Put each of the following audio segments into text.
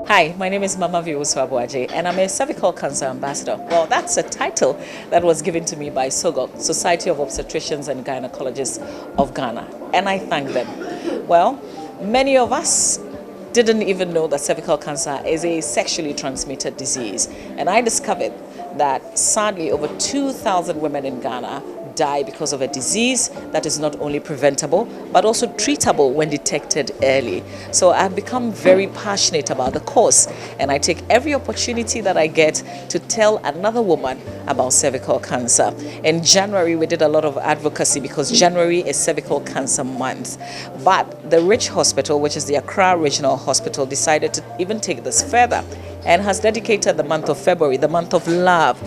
Hi, my name is Mamavi Abuaje, and I'm a cervical cancer ambassador. Well, that's a title that was given to me by SOGOG, Society of Obstetricians and Gynecologists of Ghana, and I thank them. Well, many of us didn't even know that cervical cancer is a sexually transmitted disease, and I discovered that sadly over 2,000 women in Ghana die because of a disease that is not only preventable but also treatable when detected early. So I've become very passionate about the cause, and I take every opportunity that I get to tell another woman about cervical cancer. In January we did a lot of advocacy because January is cervical cancer month, but the Rich Hospital, which is the Accra Regional Hospital, decided to even take this further and has dedicated the month of February, the month of love,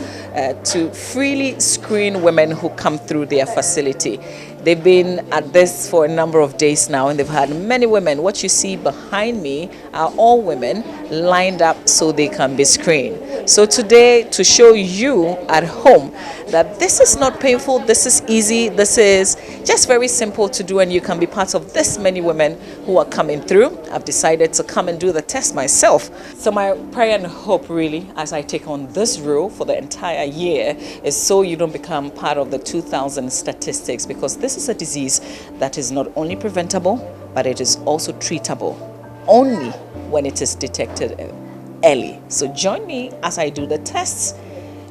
to freely screen women who come through their facility. They've been at this for a number of days now, and they've had many women. What you see behind me are all women lined up so they can be screened. So today, to show you at home that this is not painful, this is easy, this is just very simple to do, and you can be part of this many women who are coming through, I've decided to come and do the test myself. So my prayer and hope really, as I take on this role for the entire year, is so you don't become part of the 2,000 statistics, because this is a disease that is not only preventable, but it is also treatable only when it is detected early. So join me as I do the tests.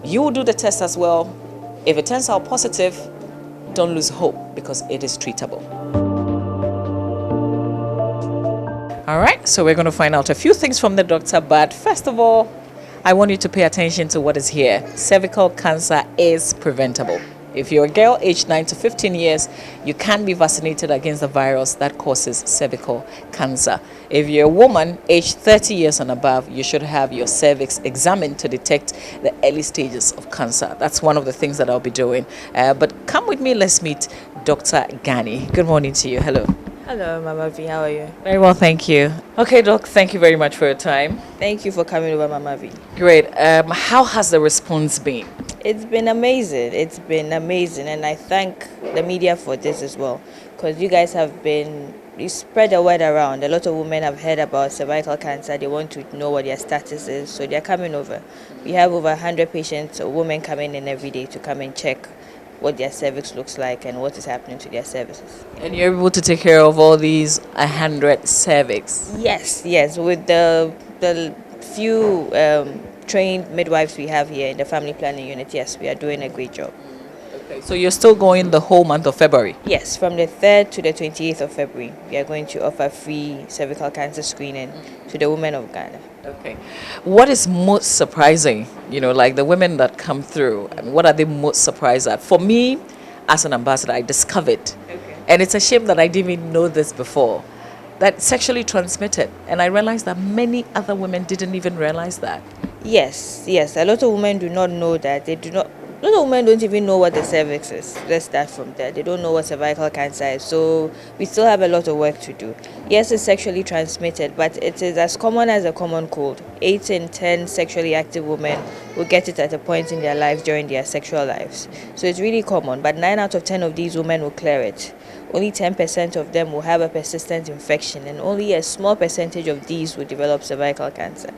You will do the test as well. If it turns out positive, don't lose hope, because it is treatable. All right, so we're going to find out a few things from the doctor, but first of all, I want you to pay attention to what is here. Cervical cancer is preventable. If you're a girl aged 9 to 15 years, you can be vaccinated against the virus that causes cervical cancer. If you're a woman aged 30 years and above, you should have your cervix examined to detect the early stages of cancer. That's one of the things that I'll be doing. But come with me, let's meet Dr. Gani. Good morning to you. Hello. Hello, Mamavi. How are you? Very well, thank you. Okay, Doc, thank you very much for your time. Thank you for coming over, Mamavi. Great. How has the response been? It's been amazing. It's been amazing, and I thank the media for this as well, because you guys you spread the word around. A lot of women have heard about cervical cancer. They want to know what their status is, so they're coming over. We have over 100 patients, women coming in every day to come and check what their cervix looks like and what is happening to their cervixes. And you're able to take care of all these 100 cervix? Yes. With the few trained midwives we have here in the family planning unit, yes, we are doing a great job. Okay, so you're still going the whole month of February? Yes, from the 3rd to the 28th of February, we are going to offer free cervical cancer screening to the women of Ghana. Okay. What is most surprising, like the women that come through, what are they most surprised at? For me, as an ambassador, I discovered, and it's a shame that I didn't even know this before, that sexually transmitted. And I realized that many other women didn't even realize that. Yes. A lot of women do not know that. A lot of women don't even know what the cervix is. Let's start from there. They don't know what cervical cancer is. So we still have a lot of work to do. Yes, it's sexually transmitted, but it is as common as a common cold. 8 in 10 sexually active women will get it at a point in their lives during their sexual lives. So it's really common, but 9 out of 10 of these women will clear it. Only 10% of them will have a persistent infection, and only a small percentage of these will develop cervical cancer.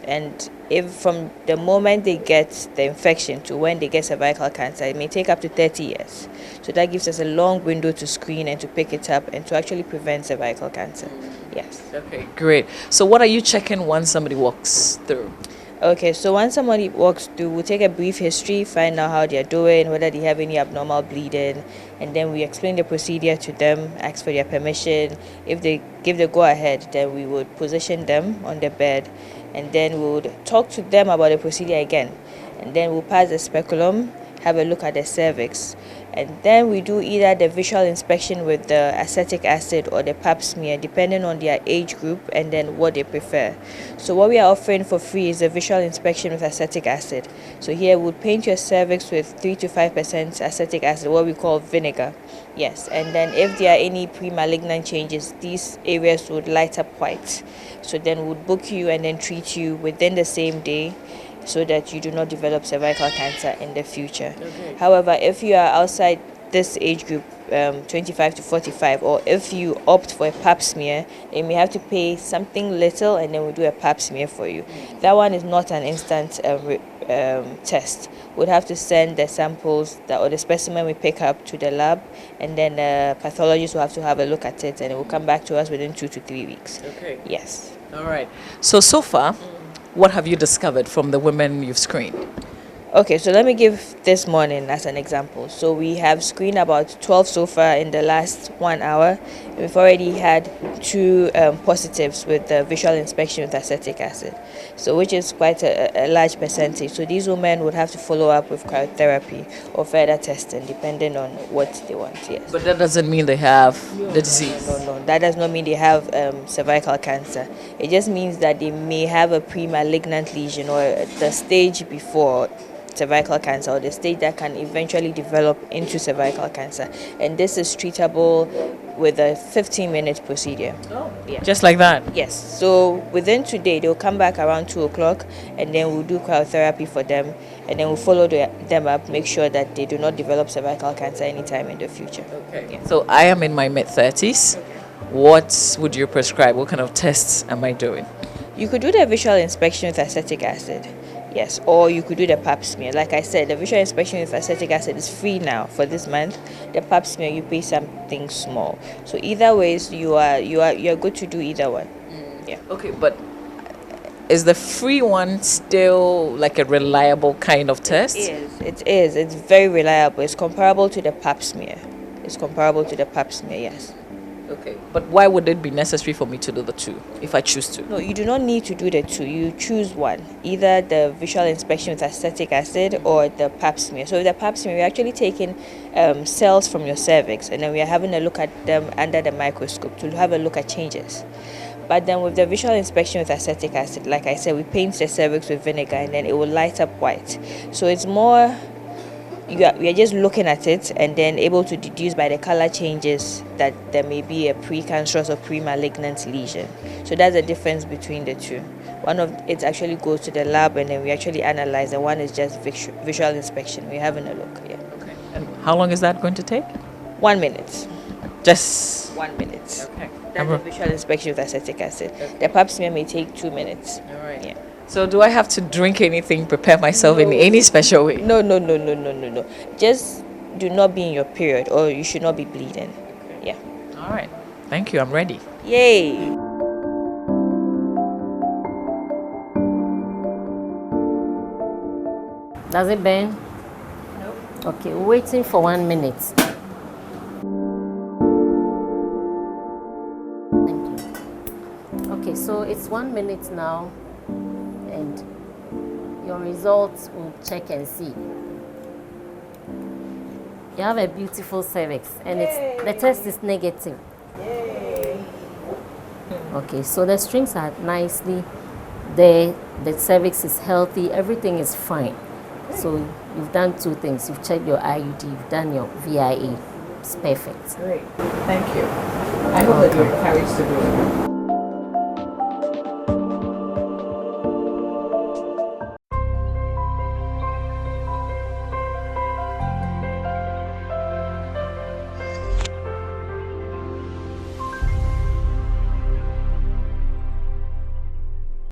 And if from the moment they get the infection to when they get cervical cancer, it may take up to 30 years. So that gives us a long window to screen and to pick it up and to actually prevent cervical cancer. Yes. Okay, great. So what are you checking once somebody walks through? Okay, so once somebody walks through, we'll take a brief history, find out how they're doing, whether they have any abnormal bleeding, and then we explain the procedure to them, ask for their permission. If they give the go-ahead, then we would position them on the bed, and then we would talk to them about the procedure again. And then we'll pass the speculum, have a look at the cervix, and then we do either the visual inspection with the acetic acid or the pap smear, depending on their age group and then what they prefer. So what we are offering for free is a visual inspection with acetic acid. So here we'll paint your cervix with 3 to 5% acetic acid, what we call vinegar. Yes, and then if there are any pre-malignant changes, these areas would light up white. So then we'll book you and then treat you within the same day, so that you do not develop cervical cancer in the future. Okay. However, if you are outside this age group, 25 to 45, or if you opt for a pap smear, then you may have to pay something little and then we'll do a pap smear for you. That one is not an instant test. We'd have to send the samples or the specimen we pick up to the lab, and then the pathologist will have to have a look at it and it will come back to us within 2 to 3 weeks. Okay. Yes. All right. So far, what have you discovered from the women you've screened? Okay, so let me give this morning as an example. So we have screened about 12 so far in the last 1 hour. We've already had 2 positives with the visual inspection with acetic acid, so which is quite a large percentage. So these women would have to follow up with cryotherapy or further testing depending on what they want. Yes. But that doesn't mean they have the disease. No, that does not mean they have cervical cancer. It just means that they may have a pre-malignant lesion or the stage before cervical cancer, or the stage that can eventually develop into cervical cancer, and this is treatable with a 15-minute procedure. Oh, yeah. Just like that? Yes. So within today, they'll come back around 2 o'clock, and then we'll do cryotherapy for them, and then we'll follow them up, make sure that they do not develop cervical cancer anytime in the future. Okay. Yeah. So I am in my mid-30s. Okay. What would you prescribe? What kind of tests am I doing? You could do the visual inspection with acetic acid. Yes, or you could do the pap smear. Like I said, the visual inspection with acetic acid is free now for this month. The pap smear, you pay something small. So either ways, you're good to do either one. Yeah. Okay, but is the free one still like a reliable kind of test? It is. It's very reliable. It's comparable to the pap smear. Yes. Okay, but why would it be necessary for me to do the 2 if I choose to? No, you do not need to do the 2. You choose one, either the visual inspection with acetic acid or the pap smear. So with the pap smear, we're actually taking cells from your cervix, and then we are having a look at them under the microscope to have a look at changes. But then with the visual inspection with acetic acid, like I said, we paint the cervix with vinegar and then it will light up white. So it's more, we are just looking at it and then able to deduce by the color changes that there may be a precancerous or pre-malignant lesion. So that's the difference between the 2. One of it actually goes to the lab and then we actually analyze, and one is just visual inspection. We're having a look. Yeah. Okay. And how long is that going to take? 1 minute. Just 1 minute. Okay. That's the visual inspection with acetic acid. Okay. The pap smear may take 2 minutes. All right. Yeah. So do I have to drink anything, prepare myself in any special way? No. Just do not be in your period, or you should not be bleeding. Okay. Yeah. All right. Thank you. I'm ready. Yay. Does it burn? No. Okay, waiting for 1 minute. Thank you. Okay, so it's 1 minute now, and your results will check and see. You have a beautiful cervix, and the test is negative. Yay. Okay, so the strings are nicely there, the cervix is healthy, everything is fine. So you've done 2 things. You've checked your IUD, you've done your VIA. It's perfect. Great. Thank you. I hope that you're encouraged to do it.